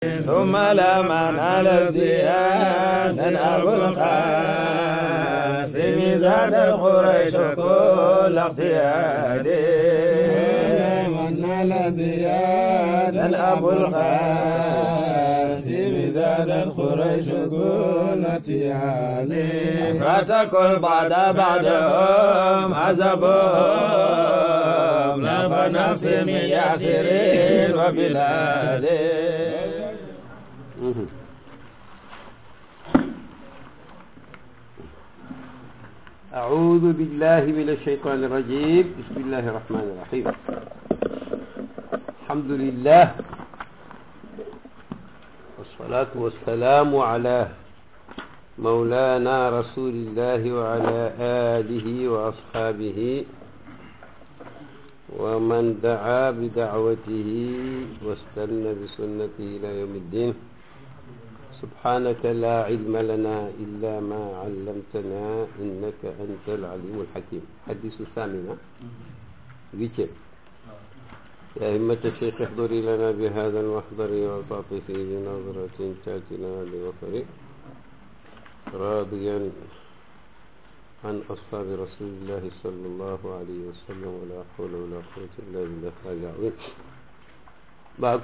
ثم لما نال ازديادا أبو القاسم زاد القريش كل اقتياد. لما نال ازديادا أبو القاسم زاد القريش كل اقتياد. فتكل بعدهم عزبهم لا نقسم ياسر وبلاد. أعوذ بالله من الشيطان الرجيم. بسم الله الرحمن الرحيم. الحمد لله والصلاة والسلام على مولانا رسول الله وعلى آله وأصحابه ومن دعا بدعوته واستنى بسنته إلى يوم الدين. سبحانك لا علم لنا إلا ما علمتنا إنك أنت العليم الحكيم. حديث الثامنة ويتم. يا همة الشيخ احضري لنا بهذا المحضر وتعطفي بنظرة تأتنا بوفر راضيا عن أصحاب رسول الله صلى الله عليه وسلم ولا حول ولا قوة إلا بالله العظيم.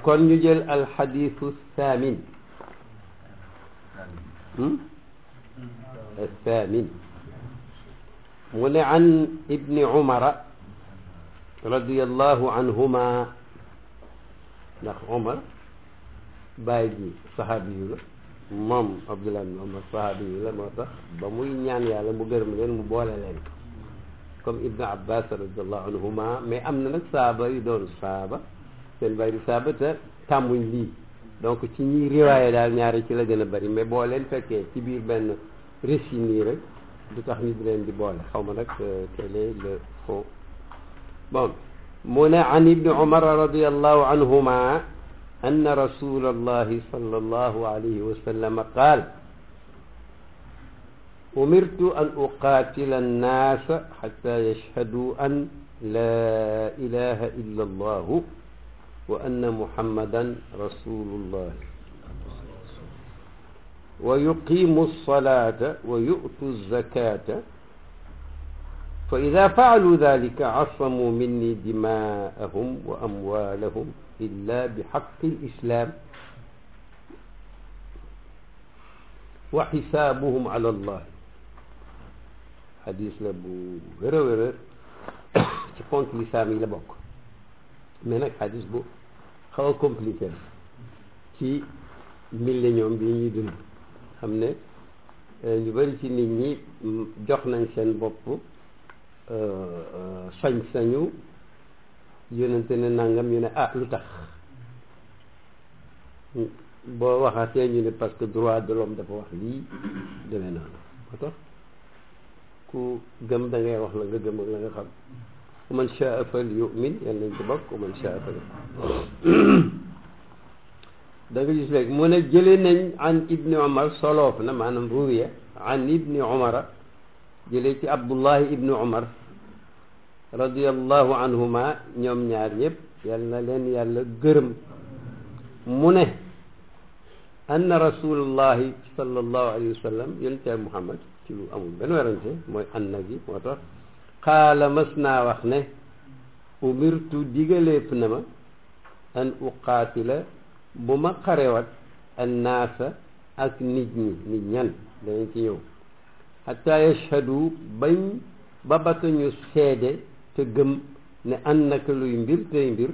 كون نجل الحديث الثامن الثامن من عن ابن عمر رضي الله عنهما. ndax Omar baay ji saxaabi yu la moom Abdullah ibn Umar saxaabi yu la moo tax ba muy ñaan yàlla mu gërëm leen mu boole leen comme Ibn Abbas radiallahu anhuma. mais am na nag saaba yu doon saaba seen baay di saaba te tàmmuñ lii donc ci ñi riwaaye daal ñaari ci la gën a bari mais boo leen fekkee ci biir benn récit nii rek du tax ñu di leen di boole xaw ma nag quel est le fond. bon mu ne an ibni umar radiallahu anhuma anna rasula allahi sallallahu alayhi wa sallam qaal umirtu an uqaatila annaasa xatta yashhaduu an laa ilaha illa allahu wa anna muhammadan rasulullah wa yuqimu alsalata wa yu'tu alzakata fa ida faalu dalika asamuu minni dimaa'ahum wa amwaalahum illa bi xaqi alislam wa xisaabuhum ala allah. xadis la bu wér a wér ci ponk lislaam yi la bokk mais nag xadis bu xaw a compliqué ci millénium bi ñuy dund. xam ne ñu bëri ci nit ñi jox nañ seen bopp sañ-sañu yonente ne nangam ñu ne ah lu tax boo waxatee ñu ne parce que droit de l'homme dafa wax lii demee noonu moo tax ku gëm da ngay wax la nga gëm ak la nga xam. man shaa fal yu'min yàlla nañ ci bokk man shaa fal da nga gis léegi mu ne jëlee nañ an ibni umar soloof na maanaam ruwiya an ibni umara jëlee ci abdullahi ibni umar radiallahu anhuma ñoom ñaar ñëpp yal na leen yàlla gërëm. mu ne anna rasulullahi sallallahu alayhi wa sallam yonente muhammad ci lu amul benn werante mooy anna gi moo tax qaala mas naa wax ne umirtu digaleef na ma an uqaatila bu ma xarewat annaasa ak nit ñi nit ñan danañ ci ñëw xatta yashhadu bañ ba baka ñu seede te gëm ne annaka luy mbir tey mbir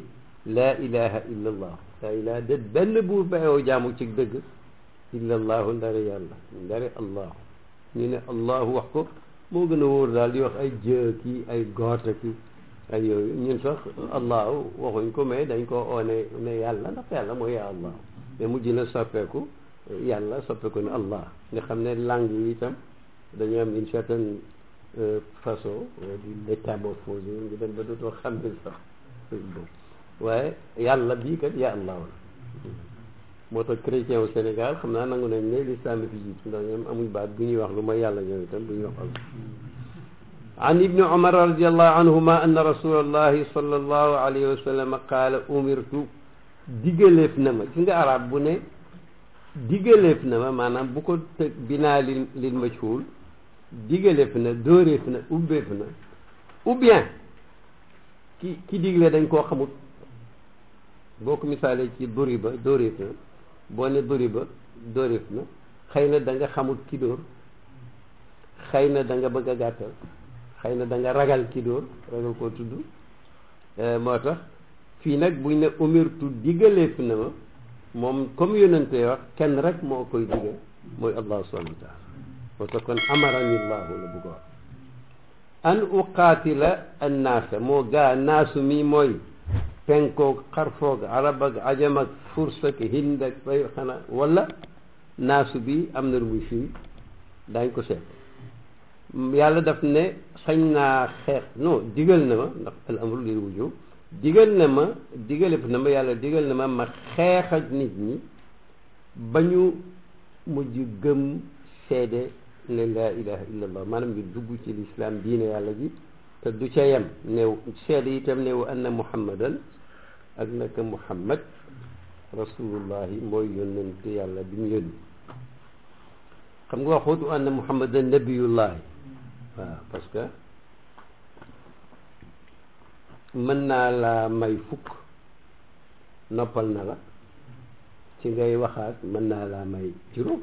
laa ilaha illa allah laa ilaha déet benn buur bayoo jaamu ci dëgg illa allahu ndare yàlla ndare allahu ñu ne allahu wax ko moo gën a wóor daal di wax ay jëkki ay gootaki ay yooyu ñun sax allahu waxuñ ko mais dañ ko oone ne yàlla ndax yàlla mooy yaa allah mais mujj na soppeeku yàlla soppeeku ne allah nga xam ne langue yi itam dañu am une certaine façon di métamorphose ngi dem ba dootoo xam ne sax boobu waaye yàlla bii kat yaa allah la moo tax chrétien au Sénégal xam naa nangu nañ ne l'islam fi jiitu ndax ñoom amuñ baat bu ñuy wax lu mooy yàlla ñoom itam bu ñuy wax allah. an ibni umar radiallahu anhuma anna rasulallahi sallallahu alayhi wa sallam qaala umirtu digaleef na ma ci nga arab bu ne digaleef na ma maanaam bu ko tëg binaa lil majhul digaleef na dóoreef na ubbeef na ou bien ki digle dañ koo xamut boo ko misaalee ci duri ba dóoreef na boo ne duri ba dóoreef na xëy na da nga xamut ki dóor xëy na da nga bëgg a gàttal xëy na da nga ragal ki dóor ragal koo tudd moo tax fii nag buñ ne umirtu digaleef na ma moom comme yonente wax kenn rek moo koy digal mooy allah subhanahu wa taala moo tax kon amarani llahu la bëgg wax an uqaatila annaasa moo gaa naasu mi mooy penkoog xarfoog arab ak ajam ak furs ak hind ak bay xanaa wala naasu bi am na lu muy fii daañ ko seet yàlla daf ne sañ naa xeex non digal na ma ndax al amru lil wujub digal na ma yàlla digal na ma xeex ak nit ñi ba ñu mujj gëm seede ne laa ilaha illa allah maanaam ñu dugg ci lislaam diine yàlla ji te du ca yem néew seede itam néew anna muhammadan ak naka muhammad rasulullahi mooy yónnente yàlla bi mu yónni xam nga waxut anna muhammadan nabiyullahi waaw parce que mën naa la may fukk noppal na la ci ngay waxaat mën naa la may juróom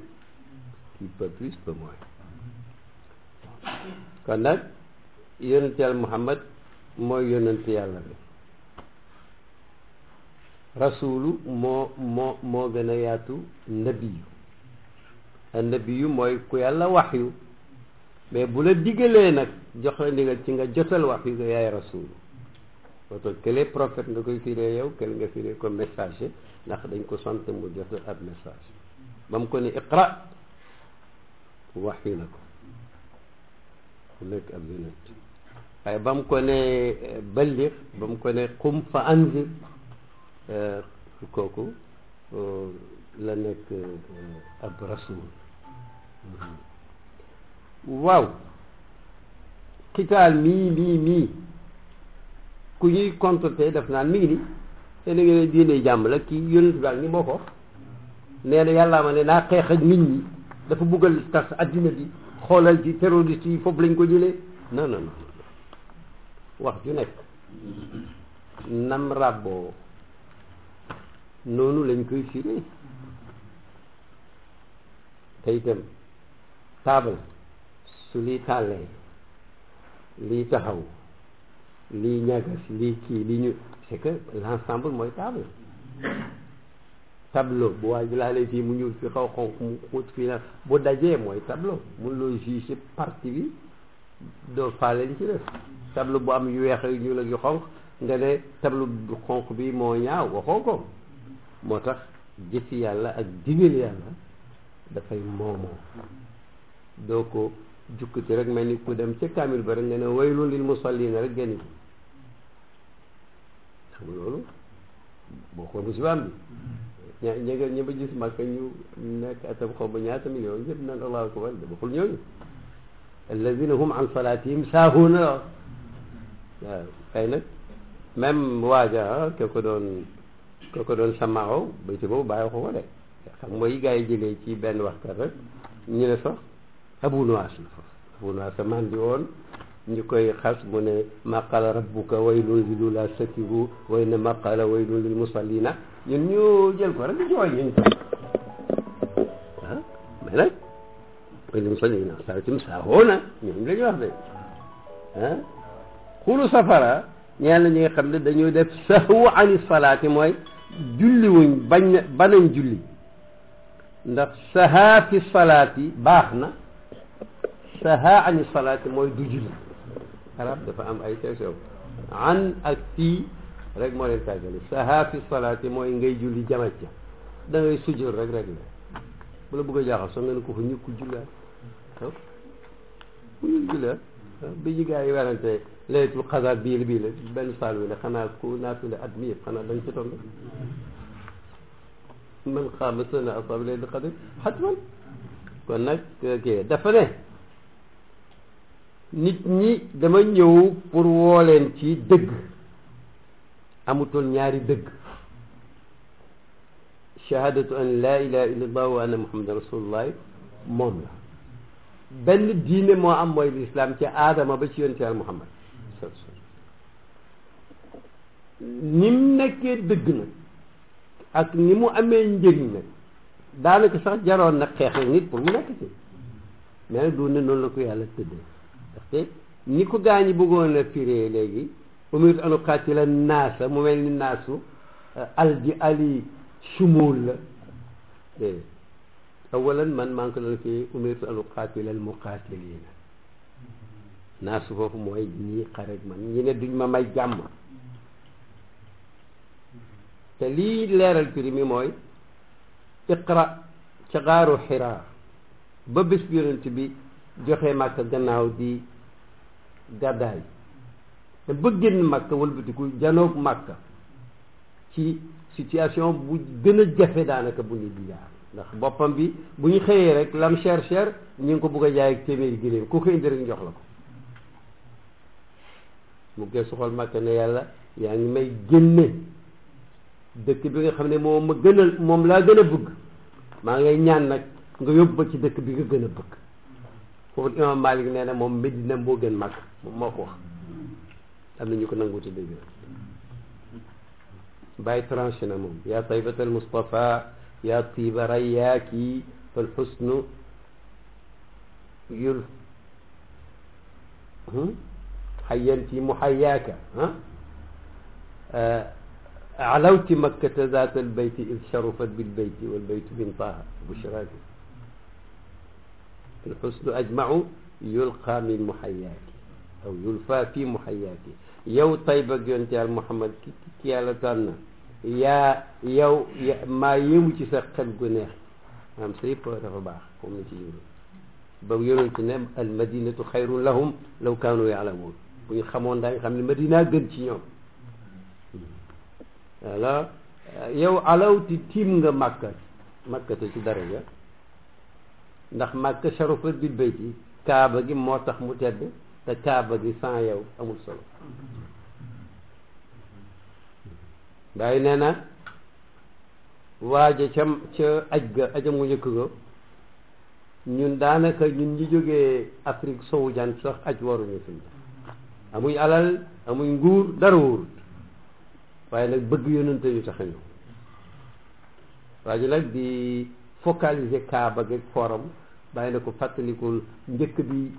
qui peut plus peut moins kon nag yonente yàlla muhammad mooy yonente yàlla bi rasulu moo gën a yaatu nabiyu a nabiyu mooy ku yàlla waxyu mais bu la diggalee nag jox la ndigal ci nga jotal waxyu nga yaay rasulu oto kële prophète nga koy firee yow kële nga firee ko messager ndax dañ ko sant mu jotal ab message ba mu ko ne iqra waxyu na ko ku nekk ab yonent waaye ba mu ko ne balligh ba mu ko ne qum fa anzir kooku la nekk ab rasul waaw xitaal mii ku ñuy contreté def naan mi ngi ni te da ngeen diine jàmm la kii yonent bi ak ni moo ko nee na yàllaa ma ne naa xeex ak nit ñi dafa buggal tas addina bi xoolal ci terroriste yi foofu lañ ko jëlee non wax ju nekk nam ràbboo noonu lañ koy firee te itam taabal su lii tàllee lii taxaw lii ñagas lii kii lii ñu c'est que l'ensemble mooy table tableau bu waay bi laalee fii mu ñuul fi xaw xonq mu xóot fii nag bu dajee mooy tableau mun loo juger partie bi doo faale li ci def tableau bu am yu weex yu ñuul ak yu xonq nga ne tableau bu xonq bi moo ñaaw waxoo ko moo tax jëfi yàlla ak digal yàlla dafay moomoo doo ko jukkati rek mel ni ku dem ca kaamil ba rek nga ne waylun lil musallina rek génn xam nga loolu boo ko musibaam bi ña ba gis Makka ñu nekk atam xaw ba ñaata million ñëpp naan allahu akbar da baxul ñooñu alladina hum an salatihim saahuuna la waaw kay nag même waaja ke ko doon samaaw bayti boobu bàyyi ko de xam nga yi gars yi jëlee ci benn waxtaan rek ñu ne sax Abu Nuwaas la foofu Abu Nuwaas a man di woon ñu koy xas mu ne maqala rabbuka waylun lil la sakiru way ne maqala waylun lil musallina ñun ñu jël ko rek di jooy ñu ko ah mais nag waylun lil musallina salatim saahoona ñoom la ñu wax de ah xulu safara ñeen ñi nga xam ne dañoo def sahwu ani salaati mooy julli wuñ banañ julli ndax saha fi salaati baax na saha ani salaati mooy du julli arab dafa am ay sew an ak fii rek moo leen tàggale saha fi salaati mooy ngay julli jamaj ca da ngay sujjóot rek la bu la bëgg a jaaxal soo nga ne ko fa ñukku jullaat bu ñu jullaat bi ñu gaa yi werante laylatul qadar bii la benn saal wi ne xanaa ku naafile at mi yëpp xanaa dañ ci toll man xaama sana asab laylatul qadar xatman kon nag kii dafa ne nit ñi dama ñëw pour woo leen ci dëgg amutoon ñaari dëgg shahadatu an laa ilaha illa allah wa anna muhammadan rasulullah moom la benn diine moo am mooy lislaam ci aadama ba ci yonent Yàlla muhammad ni mu nekkee dëgg nag ak ni mu amee njëriñ nag daanaka sax jaroon nag xeex ak nit pour mu nekk ci mais nag du ne noonu la ko yàlla tëddee ndaxte ni ko gaa ñi bëggoon a firee léegi umirtu an uqaatila naasa mu mel ni naasu alji ali shumul la déedéet awalan man maa ngi ko doon fii umirtu an uqaatila al muqaatilina naasu foofu mooy ñii xareeg man ñi ne duñ ma may jàmm te lii leeral firi mi mooy iqra ca gaaru xiraa ba bés bi yonent bi joxe màkka gannaaw di gàddaay te ba génn màkka wëlbatiku janoog màkka ci situation bu gën a jafe daanaka bu nit di jaar ndax boppam bi bu ñu xëyee rek lam cher ñu ngi ko bugg a jaay ak téeméeri giléem ku ko indi rek jox la ko mu geesu xool màkka ne yàlla yaa ngi may génne dëkk bi nga xam ne moom laa gën a bëgg maa ngay ñaan nag nga yóbbu ba ci dëkk bi nga gën a bëgg foofu imam Malik nee na moom Medina moo gën mag moom moo ko wax am na ñu ko nanguti dëgg bàyyi tranché na moom yaa taybat al Mustafa yaa tiba rayaaki fal xusnu yul xayanti muxayaaka علوت مكة ذات البيت إذ شرفت بالبيت والبيت من طه بشراك الحسن أجمع يلقى من محياك أو يلفى في محياك يو طيبة جونت يا محمد كي على تانا يا ما يمشي سقل جناح am sëpp dafa baax comme ni ci yoro ba yonent ne al madinatu xayrun lahum law kaanu yaalamuun bu ñu xamoon daañu xam ne madina gën ci ñoom alors yow alawti tiim nga màkka te ci daraja ndax màkka sharafat bil bayti kaaba gi moo tax mu tedd te kaaba gi sans yow amul solo bàyyi nee na waaja ca ajam mu njëkk ga ñun daanaka ñun ñi jógee Afrique sowu jant sax aj waruñu fi amuñ alal amuñ nguur dara wóorut waaye nag bëgg yonente yu tax a ñëw waaye nag di focaliser kaaba gi forum bàyyi na ko fàttalikul njëkk bi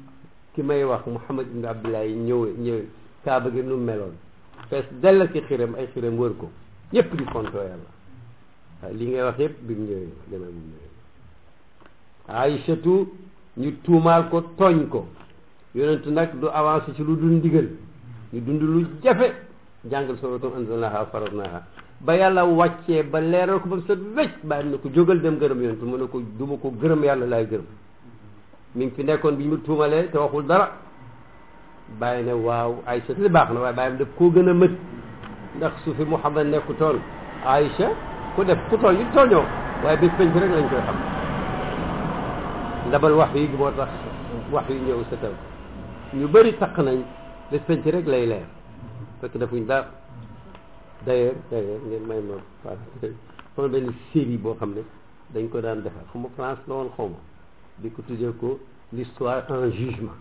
ki may wax Muhammad ibn Abdullahi ñëw kaaba gi nu meloon fees dell ki xiram ay xiram wër ko ñëpp di fontoo yàlla waaye li ngay wax yëpp bi mu ñëwee demee mu ñëwee Aïchatu ñu tuumaal ko tooñ ko yonentu nag du avancé ci lu dul ndigal ñu dund lu jafe jàngal suratum anzalnaha faradnaha ba yàlla wàccee ba leeral ko ba mu set wecc bàyyi na ko jógal dem gërëm yonentu mu ne ko duma ko gërëm yàlla laay gërëm mi ngi fi nekkoon bi ñu tuumalee te waxul dara bàyyi ne waaw Aïcha li baax na waaye bàyyam daf koo gën a mët ndax su fi Muhammad nekku tool Aïcha ku def ku tool li tooñoo waaye bés penc rek lañ koy xam ndabal wax yi moo tax wax yu ñëw sa taw ñu bëri taq nañ bés penc rek lay leer fekk defuñ dara d'ailleurs ngeen may ma parce benn série boo xam ne dañ ko daan defar xaw ma France la woon xaw ma di ko tuddee ko l'histoire en jugement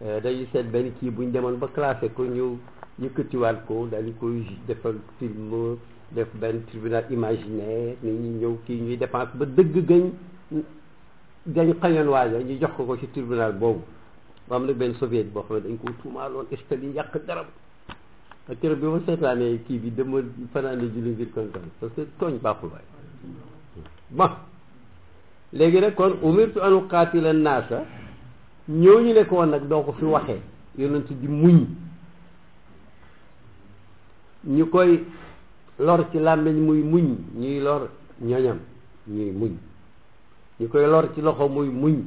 dañuy seet benn kii buñ demoon ba classé ko ñu yëkkatiwaat ko daal di koy defal film def benn tribunal imaginaire ni ñu ñëw kii ñuy dépense ba dëgg gañ xañoon waaja ñu jox ko ci tribunal boobu ba am na benn soviet boo xam ne dañ ko tuumaaloon estali yàq daram ak keroog bi ma seetaanee kii bi dama fanaane julli ngir kontaan parce que tooñ baaxul waay bon léegi nag kon umirtu an uqaatila naasa ñooñu ne ko woon nag doo ko fi waxee yonent di muñ ñu koy lor ci làmmiñ muy muñ ñuy lor ñoñam ñuy muñ ñu koy lor ci loxo muy muñ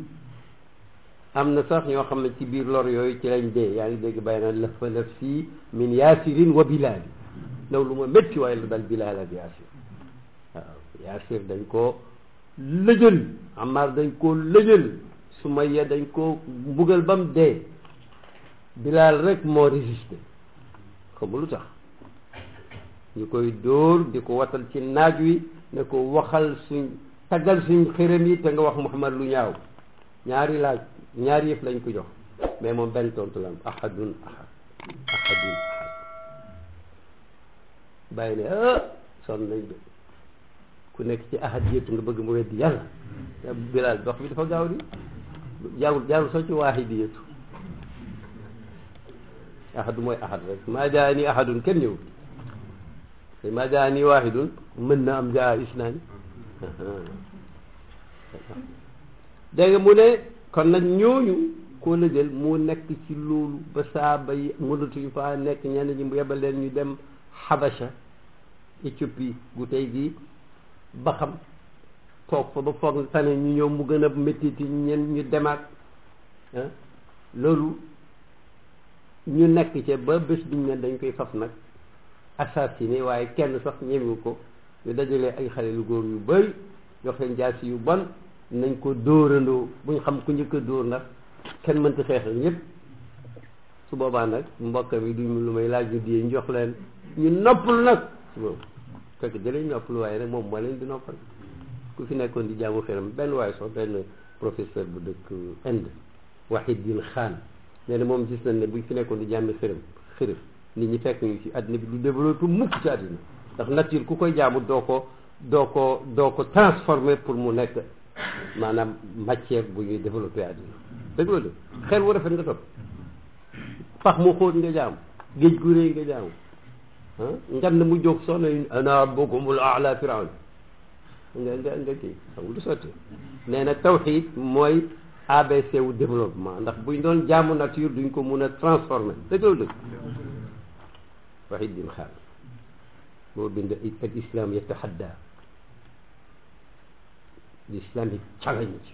am na sax ñoo xam ne ci biir lor yooyu ci lañ dee yaa ngi dégg bàyyi na laf fa laf fii min yaasirin wa bilaali ndaw lu ma métti waaye lu dal bilaal ak yaasir waaw yaasir dañ koo lëjël Amar dañ koo lëjël Sumayya dañ koo mbugal ba mu dee bilaal rek moo résisté xam lu tax ñu koy dóor di ko watal ci naaj wi ne ko waxal suñ taggal suñ xërëm yi te nga wax Muhammad lu ñaaw ñaari laaj ñaari yëf lañ ko jox mais moom benn tontu la am ahadun ahad ahadun ahad bàyyi ne sonn nañ de ku nekk ci ahad yëpp nga bëgg mu weddi yàlla Bilaal dox bi dafa gaaw di jaawul soo ci waahidi yëpp ahadu mooy ahad rek maa jaa nii ahadun kenn ñëw te maa jaa nii waahidun mën na am jaa isnaani dégg nga mu ne kon nag ñooñu koo la jël mu nekk ci loolu ba saaba yi mënatuñu faa nekk ñenn ñi mu yebal leen ñu dem Habasha Éthiopie gu tey gii ba xam toog fa ba foog tane ñu ñëw mu gën a méttiti ñen ñu demaat loolu ñu nekk ci ba bés biñ ne dañ koy faf nag assassiné waaye kenn sax ñemewu ko ñu dajalee ay xale lu góor yu bëri jox leen jaasi yu bon nañ ko dóorandoo buñ xam ku njëkk a dóor ndax kenn mënta xeexal ñëpp su boobaa nag mbokk bi duñ lu may laaj ñu diyee ñu jox leen ñu noppalu nag su boobu fekk jëlee noppalu waaye nag moom moo leen di noppal ku fi nekkoon di jaamu xeram benn waaye sax benn professeur bu dëkk Inde Wahidin Khan nee na moom gis nañ ne buñ fi nekkoon di jaamu xërëm nit ñi fekk ñu ci àddina bi du développé mukk ci àddina ndax nature ku koy jaamu doo ko transformer pour mu nekk maanaam matière bu ñuy développé àddina dëgg loolu xel wu rafet nga topp pax mu xóot nga jaamu géej gu réy nga jaamu ngan mu jóg soxna ana rabbukumul a'la Firawn nga kii xam du sotti nee na tawxiid mooy ABC wu développement ndax buñ doon jaamu nature duñ ko mun a transformer dëgg loolu dëgg waxit din xaal boo bind al islam yatahadda l'islam yi challenge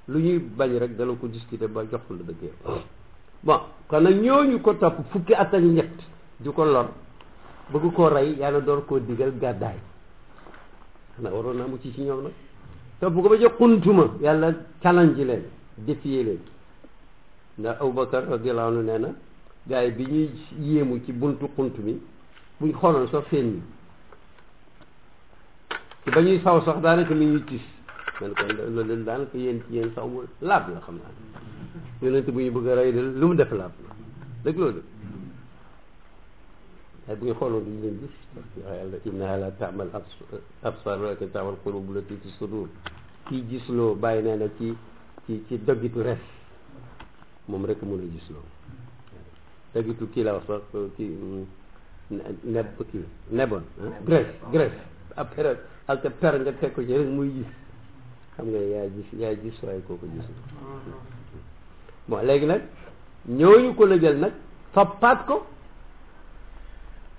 lu ñuy bañ rek dala ko discuter ba jox la dëgg bon kon nag ñooñu ko topp fukki at ak ñett di ko lor bëgg koo rey yàlla door koo digal gàddaay xanaa waroon naa mucc ci ñoom nag topp ko ba jox xuntuma yàlla challenge leen défier leen ndax Aboubacar radiyallahu anhu nee na gars yi bi ñuy yéemu ci buntu xunt mi buñ xooloon sax seen ñi te ba ñuy saw sax daanaka mi ñuy tis man kon loolu daanaka yéen ci yéen saw mu laab la xam naa yonent bu ñu bëgg a rey de lu mu def laab la dëgg loolu waaye bu ñu xooloon duñu leen gis parce que yàlla innaha la ta'mal absar walakin ta'mal qulub allati fi sudur kii gisloo bàyyi nee na ci doggitu res moom rek mën a gisloo doggitu kii la wax sax kii nebon graisse après ak per nga teg ko ci rek muy gis xam nga yaay gis waaye kooku gisul bon léegi nag ñooñu ko la jël nag fappaat ko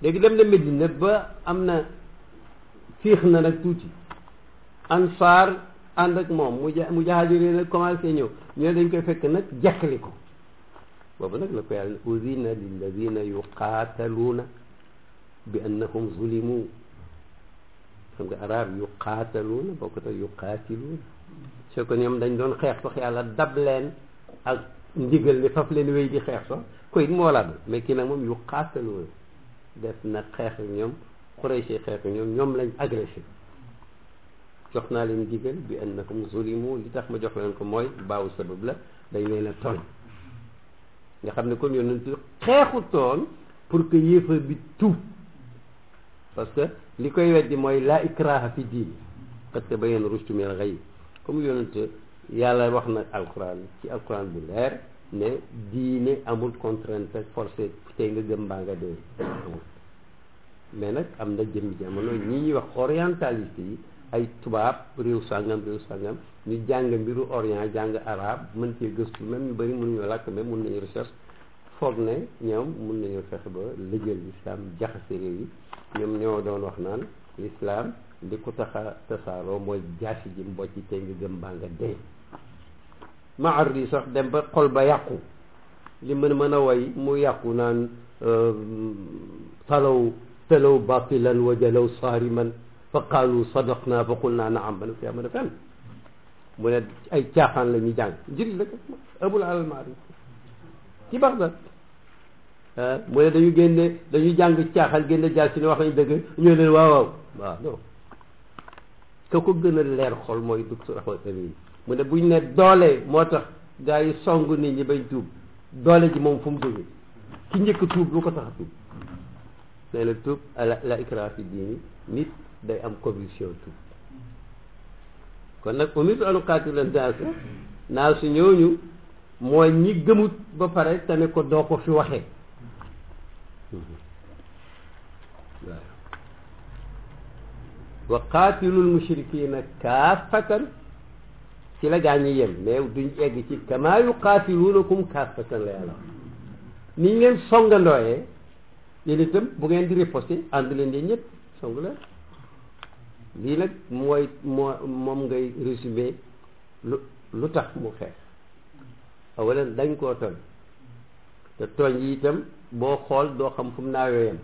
léegi dem na Medina ba am na fiix na nag tuuti ansaar ànd ak moom mu jahaajiri nag commencé ñëw ñu ne dañ koy fekk nag jekkali ko boobu nag la ko yàlla ne udina lilladina yuqaataluuna bi annahum zulimu xam nga arab yuqaataluuna bokkut ak yuqaatiluuna soo ko ñoom dañ doon xeex sax yàlla dab leen ak ndigal ni faf leen wéy di xeex sax koy it moo la mais kii nag moom yuqaataluuna def na xeex ak ñoom Quraysh xeex ak ñoom lañ agressé jox naa leen digal bi annahum zulimu li tax ma jox leen ko mooy baawu sabab la dañ leen a tooñ nga xam ne comme yonent xeexu toon pour que yéefar bi tuub parce que li koy weddi mooy laa ikraha fi diin qad tabayyana rushdu minal ghayy comme yonent yàlla wax na alquran ci alquran bu leer ne diine amul contrainte ak forcé tey nga gëm mbaa nga dee mais nag am na jëm jamono ñi ñuy wax orientaliste yi ay tubaab réew sàngam ñu jàng mbiru orient jàng arabe mën cee gëstu même ñu bëri mënuñoo làkk même mun nañu recherche foog ne ñoom mun nañu fexe ba lëjël l'islam jaxase réew yi ñoom ñoo doon wax naan l'islam li ko tax a tasaaroo mooy jaasi ji mbocc tey nga gëm mbaa nga dee maar yi sax dem ba xol ba yàqu li mën a way mu yàqu naan talaw batilan wa jalaw saariman fa qaalu sadaqna fa qulna naam ba ne ko yaa mën a fenn mu ne ay caaxaan la ñu jàng njëriñ la ko abul alal maari ci Bagdad mu ne dañu jàng caaxaan génne jaar si ne wax nañu dëgg ñoo leen waaw non ka ko gën a leer xol mooy docteur Ahmad Amin mu ne buñ ne doole moo tax gaa yi song nit ñi bañ tuub doole ji moom fu mu jógee ki njëkk tuub lu ko tax a tuub nee na tuub la ikraha fi diini nit day am conviction tuub kon nag umirtu an uqaatila naasa naasu ñooñu mooy ñi gëmut ba pare te ne ko doo ko fi waxee waaw wa qaatilul mushrikiina kaafatan ci la gaa ñi yem mais duñ egg ci kamaa yuqaatiluunakum kaafatan la yàlla ni ngeen songandooyee yéen itam bu ngeen di riposter ànd leen yéen ñëpp song leen lii nag moom ngay résumé lu tax mu xeex awalan dañ koo tooñ te tooñ yi itam boo xool doo xam fu mu naawee yem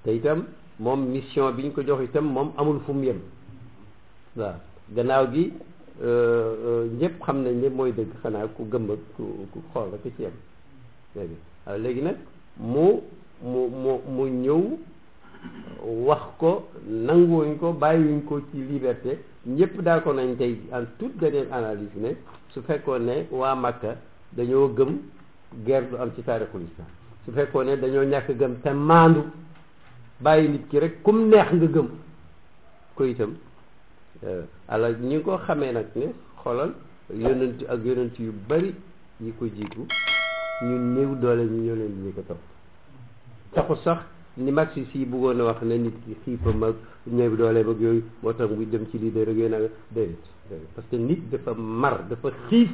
te itam moom mission bi ñu ko jox itam moom amul fu mu yem waaw gannaaw gi ñëpp xam nañ ne mooy dëgg xanaa ku gëm ak ku xool rek ci yem léegi waaw léegi nag mu ñëw wax ko nanguwuñ ko bàyyiwuñ ko ci liberté ñëpp daa ko nañ tey en toute dernière analyse ne su fekkoon ne waa Makka dañoo gëm guerre du am ci taarixul islam su fekkoon ne dañoo ñàkk gëm te maandu bàyyi nit ki rek kum neex nga gëm ko itam alors ñi ngi ko xamee nag ne xoolal yonent ak yonent yu bari yi ko jiitu ñu néew doole ñu ñoo leen di ko topp taxu sax ni Marx si bëggoon a wax ne nit ki xiifam ak néew doole ba yooyu moo tax muy dem ci leader rek yooyu nag déedéet parce que nit dafa mar dafa xiif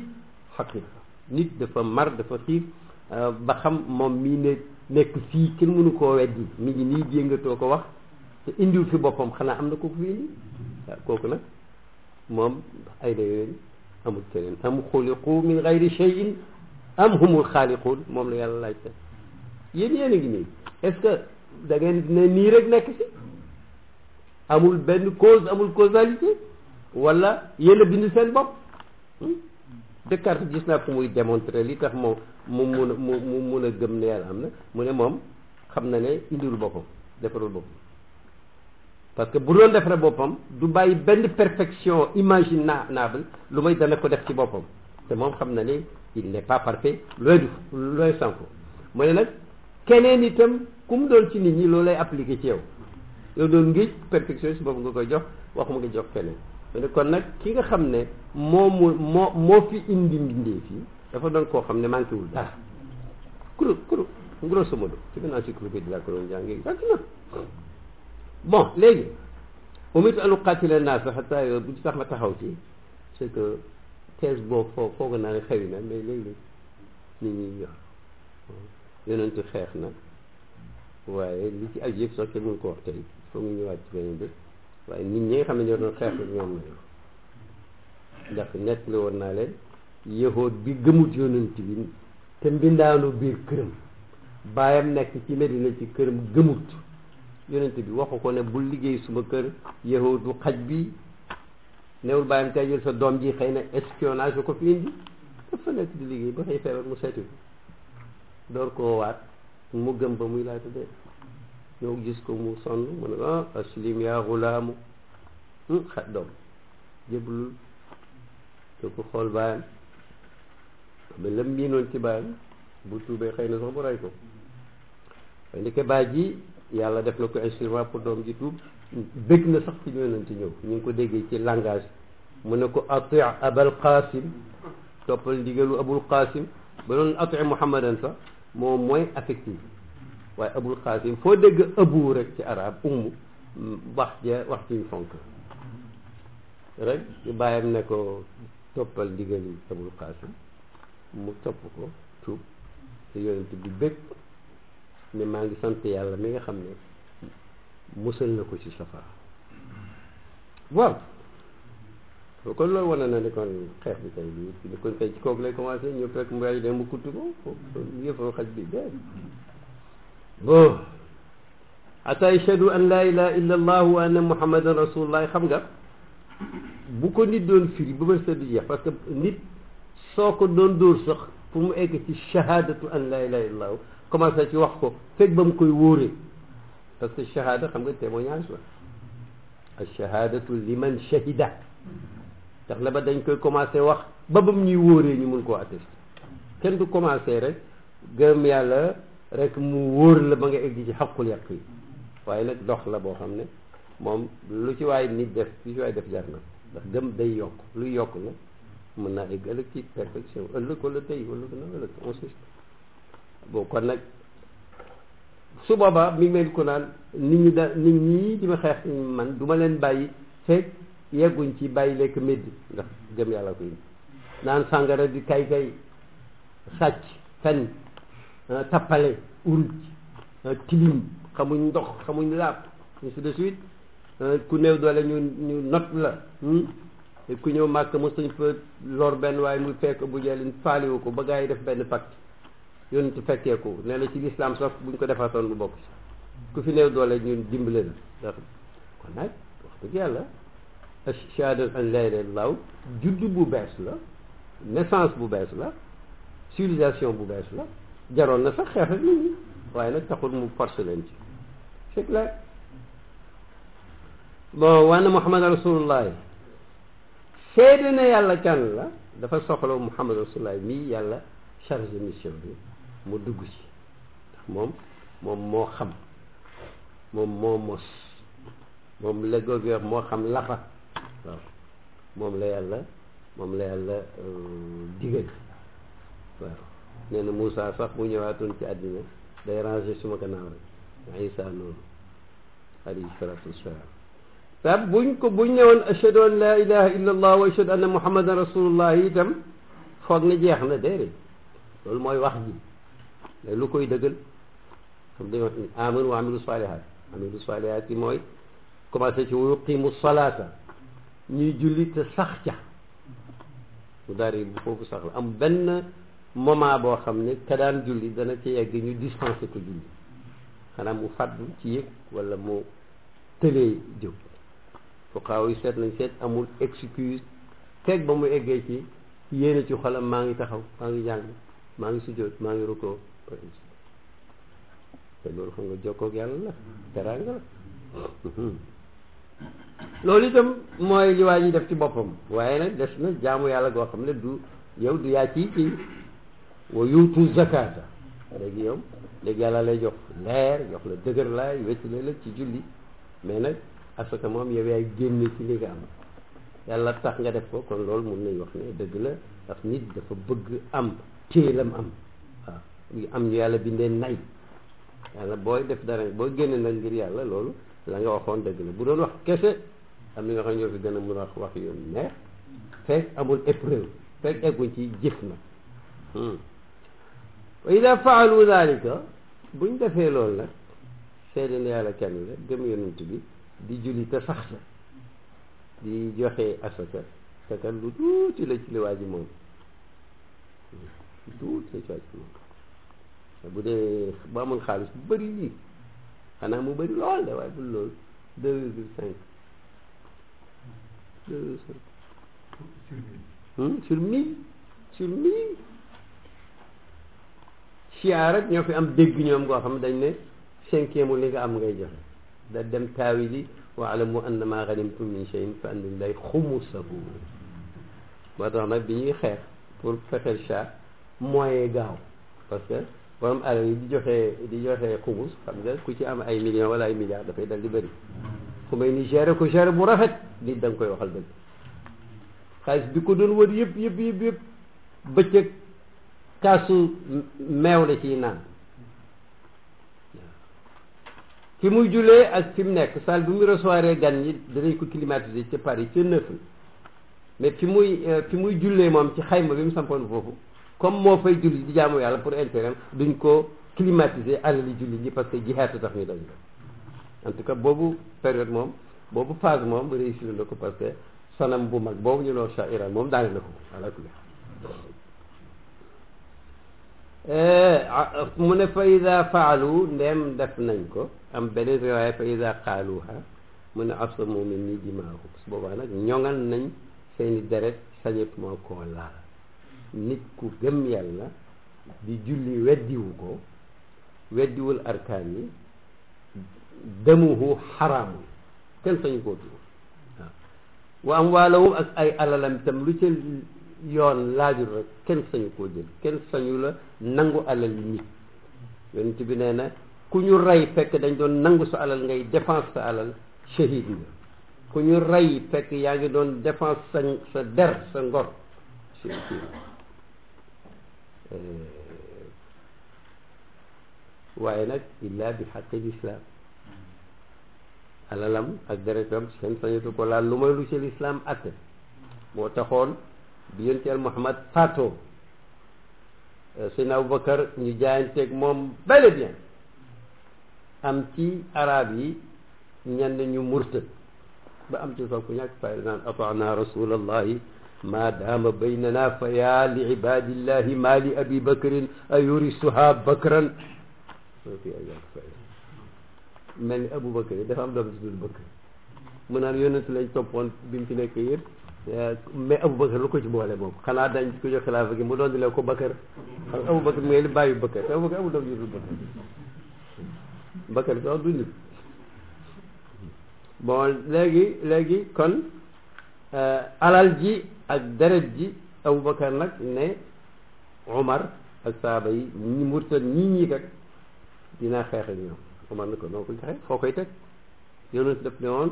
xaqiqa nit dafa mar dafa xiif ba xam moom mii ne nekk fii kenn mënu koo weddi mi ngi nii jéngatoo ko wax te indiw fi boppam xanaa am na ko fi indi waaw kooku nag moom ay da yooyu amul keneen am xuliqu min gayri cheyin am humul xaaliquun moom la yàlla laaj te yéen a ngi nii est-ce que da ngeen ne nii rek nekk si amul benn cause amul causalité wala yéen a bind seen bopp Descartes gis naa ko muy démontrer li tax moom mu mun a gëm ne yàlla am na mu ne moom xam na ne indiwul boppam defarul boppam parce que bu doon defare boppam du bàyyi benn perfection imaginable lu may dana ko def ci boppam te moom xam na ne il n'est pas parfait loin s'en faut mu ne nag keneen itam ku mu doon ci nit ñi loolu lay appliqué ci yow yow doon ngi perfection si boobu nga koy jox waxuma nga jox keneen kon nag ki nga xam ne moo fi indi mbindee fii dafa doon koo xam ne manqué wul dara kuru grosso modo ci benn encyclopédie laa ko doon jàngee yàgg na bon léegi umirtu an uqaatila naasa hatta bu ci tax ma taxaw ci c'est que thèse boobu foog naa ne xewi na mais léegi nit ñi wax yonentu xeex na waaye li ci aju yëpp sax kenn mënu ko wax tey foog ñu ñëwaat ci beneen bés waaye nit ñi nga xam ne ñoo doon xeex ak ñoom la ndax nett la woon naa leen yahood bi gëmut yonent bi te mbindaanu biir këram baayam nekk ci Medina ci këram gëmut yonent bi waxu ko ne bul liggéey suma kër yahoodu xaj bi newul baayam tey jël sa doom ji xëy na espionnage ko fi indi dafa nekk di liggéey ba xëy feebar mu seeti ko door koo waat mu gëm ba muy laata dee ñëw gis ko mu sonn mu ne aslim yaa xulaamu xaj doom jéblul te ko xool baayam ba lam miinoon ci baayam bu tuubee xëy na sax bu rey ko waaye ndeke baay ji yàlla def na ko instrument pour doom ji tuub bëgg na sax ci yonent ñëw ñu ngi ko déggee ci langage mu ne ko ati abal qasim toppal ndigalu abul qasim ba doon ati muhammadan sax moom mooy affectif waaye abul qasim foo dégg abu rek ci arab wax ci fonk rek bàyyam ne ko toppal ndigalu abul qasim mu topp ko tuub te yonent bi bëgg ne maa ngi sant yàlla mi nga xam ne musal na ko ci safara waaw kon loolu wane na ne kon xeex bi tey bi kon tey ci kooku lay commencé ñëw fekk mu waay dem mu kutt ko yëfoo xaj bi dee bon ata yashhadu an la ilaha illa allah wa anna muhammadan rasulullah xam nga bu ko nit doon firi ba ba sedd jeex parce que nit soo ko doon dóor sax pour mu egg ci shahadatu an la ilaha illa allah commencé ci wax ko fekk ba mu koy wóoree parce que shahada xam nga témoignage la ash-shahadatu liman shahida tax la ba dañ koy commencé wax ba bam ñuy wóoree ñu mun koo attesté kenn du commencé rek gëm yàlla rek mu wóor la ba nga egg ci xaqul yàq yi waaye nag dox la boo xam ne moom lu ci waay nit def lu ci waay def jar na ndax gëm day yokk luy yokk la mën naa egg ëllëg ci perfection ëllëg wala tey wala gën a ëllëg on sait bon kon nag su boobaa mi ngi mel ko naan nit ñi di ma xeex man du ma leen bàyyi fekk yegguñ ci bàyyi lekk médd ndax gëm yàlla ko indi naan sàngara di kay sàcc fen tappale uruj tilim xamuñ ndox xamuñ laab ainsi de suite ku néew doole ñu not la ku ñëw màkk mosuñ fa lor benn waaye muy fekk bu jëlin faaliwu ko ba gaa yi def benn pacte yonent fekkee ko nee na ci lislaam sax buñ ko defaatoon bu bokk ci ku fi néew doole ñun dimbale la ndax kon nag wax dëgg yàlla shahaadat an laa ilaaha illallaah juddu bu bees la naissance bu bees la civilisation bu bees la jaroon na sax xeex ak nit ñi waaye nag taxul mu forcé leen ci c'est clair bon wanna Muhammad rasulullah seede na yàlla kan la dafa soxla Muhammad rasulullah mii yàlla chargé mission bi mu dugg ci ndax moom moo xam moom moo mos moom la gouverneur moo xam lafa waaw moom la yàlla digal waaw nee na Moussa sax bu ñëwaatoon ci àddina day ranger suma gannaaw rek Isa noonu alayhi salaatu wassalaam te buñ ñëwoon ashhadu an la ilaha illa allah wa ashhadu anna muhammadan rasulullah itam foog ne jeex na déedéet loolu mooy wax ji léegi lu koy dëggal xam dañoo amanu wa amilu salihat yi mooy commencé ci yuqimu salata ñuy julli te sax ca mu daal bu foofu sax la am benn moment boo xam ne ka daan julli dana ci yegg ñu dispensé ko julli xanaa mu fàddu ci yëg wala mu tëlee jóg fuqaaw yi seet amul excuse teg ba mu eggee ci yéene ci xolam maa ngi taxaw maa ngi jàng maa ngi sujjóot maa ngi rukkoo te loolu xam nga jokkoog yàlla la teraanga la loolu itam mooy li waa ji def ci boppam waaye nag des na jaamu yàlla goo xam ne du yow du yaa ci kii wa yuutu zakata léegi yàlla lay jox leer jox la dëgër laay wéttile la ci julli mais nag asaka moom yow yaay génne ci li nga am yàlla tax nga def ko kon loolu mun nañ wax ne dëgg la ndax nit dafa bëgg am téelam am waaw am ñu yàlla bindee nay yàlla booy def dara boo génne nag ngir yàlla loolu la nga waxoon dëgg la bu doon wax kese am na nga xam ñoo fi gën a mun a wax yoon neex fekk amul épreuve fekk egguñ ci jëf na wa ida faalu dalika buñ defee loolu nag seede na yàlla kenn la gëm yonent bi di julli te sax sa di joxe asaka te kat lu tuuti la ci li waa ji moom lu tuuti la ci waa ji moom bu dee bu amul xaalis bu bëri lii xanaa mu bëri lool de waaye bul loolu 2,5 sur 1000 chia rek ñoo fi am dégg ñoom goo xam ne dañ ne 5e li nga am ngay joxe da dem taawili waalamu anna ma ganimtum min shay'in fa anna lillahi xumusahu moo tax nag bi ñuy xeex pour fexeel cha moyen gaaw parce que borom alal yi di joxe xumus xam nga ku ci am ay millions wala ay milliards dafay dal di bëri fu may ni gérer ko gérer bu rafet nit da nga koy waxal dëgg xaalis bi ko doon wër yëpp bëccëg kaasu meew la ciy naan fi muy jullee ak fi mu nekk salle bi muy recevoir gan ñi danañ ko climatiser ca Paris ca neuf mais fi muy jullee moom ci xayma bi mu sampoon foofu comme moo fay julli di jaamu yàlla pour intérêt duñ ko climatiser alali julli ñi parce que jihaad tax ñu daj en tout cas boobu période moom boobu phase moom réussir na ko parce que sanam bu mag boobu ñu noo Shah Iran moom daane na ko ala kulli mu ne fa ida faalu ndeem def nañ ko am beneen riwaaya fa ida qaaluha mu ne asamu minni dimaahum su boobaa nag ñoŋal nañ seeni deret sañet moo koo laal nit ku gëm yàlla di julli weddiwul arkaan yi demuhu xaraamul kenn sañu koo tuur wa amwaalahum ak ay alalam itam lu ca yoon laajul rek kenn sañu koo jël kenn sañu la nangu alal nit yonent bi nee na ku ñu rey fekk dañ doon nangu sa alal ngay défense sa alal shahid nga ku ñu rey fekk yaa ngi doon défense sa der sa ngor waaye nag illa bi xaqil islam alalam ak deretam seen sañatu ko laal lu may lu ci lislaam atte moo taxoon bi yonent Muhammad faatoo Seydina Abubakar ñu jaayanteeg moom bel et bien am ci arab yi ñenn ñu murtad ba am ci sax ku ñàkk fay naan ataana rasulallahi ma daama baynana fa yaa li ibadillahi ma li abi bakrin ayurisuha bakran mel ni Abu Bakar dafa am doom si dul Bakar mu naan yonent lañ toppoon bi mu fi nekk yëpp mais Abu Bakar lu ko ci boole moom xanaa dañ ko jox xilaafa gi mu doon di leen ko Bakar xam Abu Bakar mooy li bàyyi Bakar te Abu Bakar amul doom si dul Bakar sax du nit bon léegi kon alal ji ak deret ji Abu Bakar nag ne Omar ak saaba yi ñi murtad ñii kat dinaa xeex ak ñoom Omar na ko noo ko joxe foo koy teg yonent def ne woon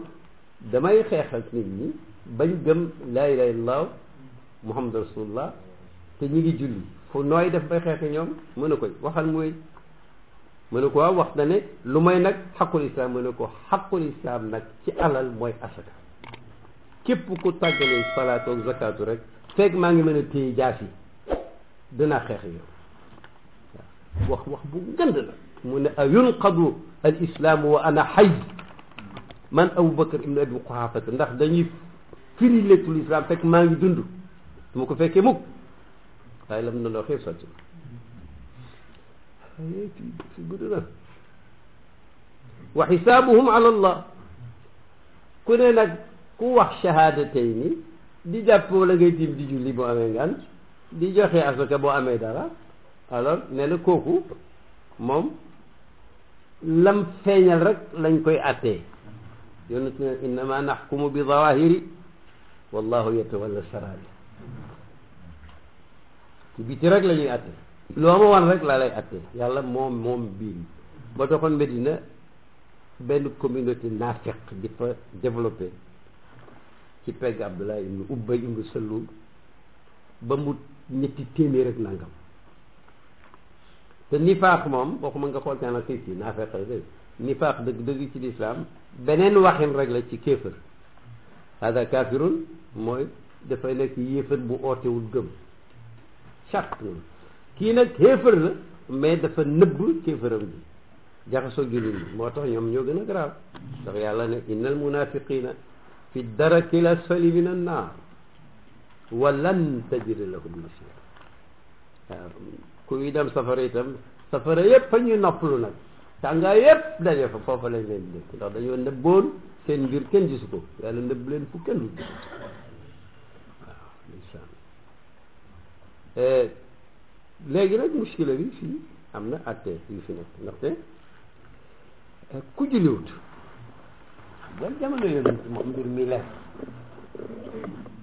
damay xeex ak nit ñi bañ gëm laa ilaaha illallaah Muhammad rasulullah te ñu ngi julli fu nooy def bay xeex ak ñoom mën na ko waxal mooy mën na ko waaw wax na ne lu may nag xaqul islam mën na ko xaqul islam nag ci alal mooy asaka képp ku tàggalee salaatu ak zakaatu rek fekk maa ngi mën a téye jaas yi dinaa xeex ak yow waaw wax bu gënd la mu ne a yunqadu al islaamu wa ana xay man Abu Bakar ibn Abi Quhaafata ndax dañuy firi lettul islam fekk maa ngi dund du ma ko fekkee mukk waaye lam na loo xeeb sotti fi gudd na wa xisaabuhum ala allah ku ne nag ku wax shahaadatayni di jàppoo la ngay tiim di julli boo amee ngant di joxe asaka boo amee dara alors nee na kooku moom lam feeñal rek lañ koy attee yonent ne innama naxkumu bi zawahiri wallahu yatawalla sarair ci biti rek la ñuy atte loo ma wan rek laa lay atte yàlla moom biir ba taxoon Medina benn communauté naafeq di fa développé ci pegg Abdullah ibnu Ubay ibnu Salul ba mu ñetti téeméer rek nangam te nifaaq moom waxuma nga xool teen ak xiif yi naafeq rek nifaaq dëgg ci lislaam beneen waxin rek la ci kéefër hada kafirun mooy dafay nekk yéefër bu ootewul gëm charte noonu kii nag kéefër la mais dafa nëbb kéefëram bi jaxasoo jullit ñi moo tax ñoom ñoo gën a garaaw ndax yàlla ne innal munafiqina fi daraki l asfali min an naar wa lan tajida lahum nasira waaw kuy dem safara itam safara yépp fa ñuy noppalu nag tàngaay yépp daje fa foofa lañ leen di dëkk ndax dañoo nëbboon seen mbir kenn gisu ko yàlla nëbb leen fu kenn du gis waaw incha allah léegi nag muskila bi fii am na atte yu fi nekk ndaxte ku julliwut ba jamono yonent moom mbir mi leer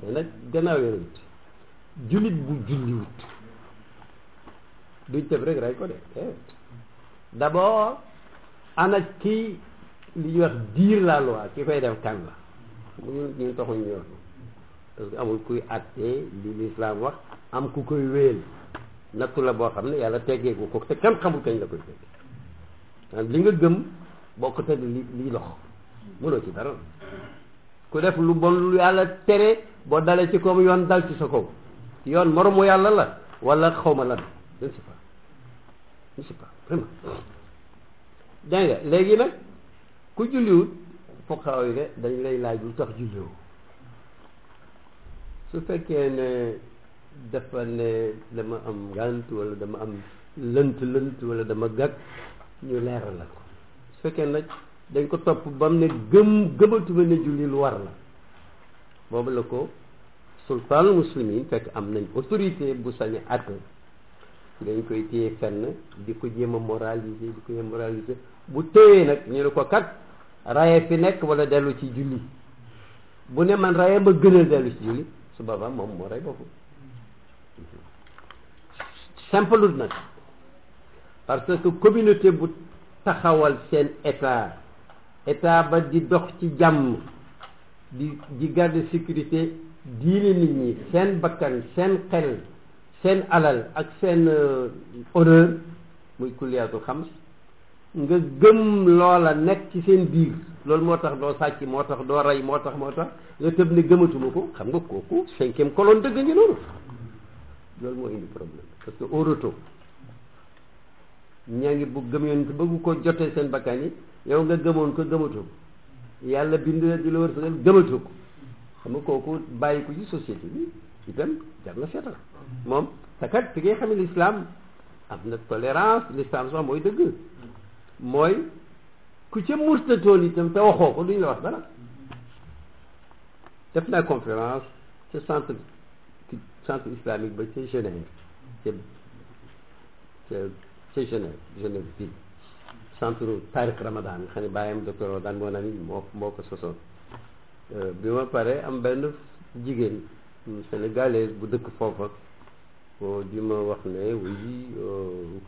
te nag gannaaw yonent jullit bu julliwut duñ tëb rek ray ko de d'abord ana kii li ñuy wax dire la loi ki koy def kan la ñu taxuñ ñu wax parce que amul kuy attee li l'islam wax am ku koy wéyal nattu la boo xam ne yàlla teggeeku ko te kenn xamul kañ la koy tegg li nga gëm boo ko teg li lox mënoo ci dara ku def lu bon lu yàlla tere boo dalee ci koom yoon dal ci sa kaw yoon moromu yàlla la wala xawma lan je ne sais pas vraiment dégg nga léegi nag ku julliwut fuqahaa yi de dañ lay laaj lu tax julliwoo su fekkee ne dafa ne dama am ngànt wala dama am lënt wala dama gàgg ñu leeral la ko su fekkee nag dañ ko topp ba mu ne gëmatuma ne julli lu war la boobu la ko sultaanul muslimin fekk am nañ autorité bu sañ a àtte dañ koy téye fenn di ko jéem a moraliser bu téyee nag ñu ne ko kat raye fi nekk wala dellu ci julli bu ne man rayee ma gënal dellu ci julli su boobaa moom moo rey boppam simple nag parce que communauté bu taxawal seen état ba di dox ci jàmm di garder sécurité diine nit ñi seen bakkan seen xel seen alal ak seen honneur muy kulliyaatul xams nga gëm loola nekk ci seen biir loolu moo tax doo sàcc moo tax doo rey moo tax nga tëb ne gëmatuma ko xam nga kooku 5e colonne dëgg ngi noonu loolu moo indi problème parce que au retour ñaa ngi bu gëm yoon bëggu ko jotee seen bakkan yi yow nga gëmoon ko gëmatoo ko yàlla bind la di la wërsëgal gëmatoo ko xam nga kooku bàyyi ko ci société bi itam jar na seetal moom te kat fi ngay xam ne l'islam am na tolérance l'islam sax mooy dëgg mooy ku ca murtatoon itam te waxoo ko duñ la wax dara def naa conférence ca centre islamique ba ca Genève ca Genève fii centre Tariq Ramadan nga xam ne bàyyam docteur Ramadan moo naa ni moo ko sosoon bi ma pare am benn jigéen sénégalaise bu dëkk foofa di ma wax ne oui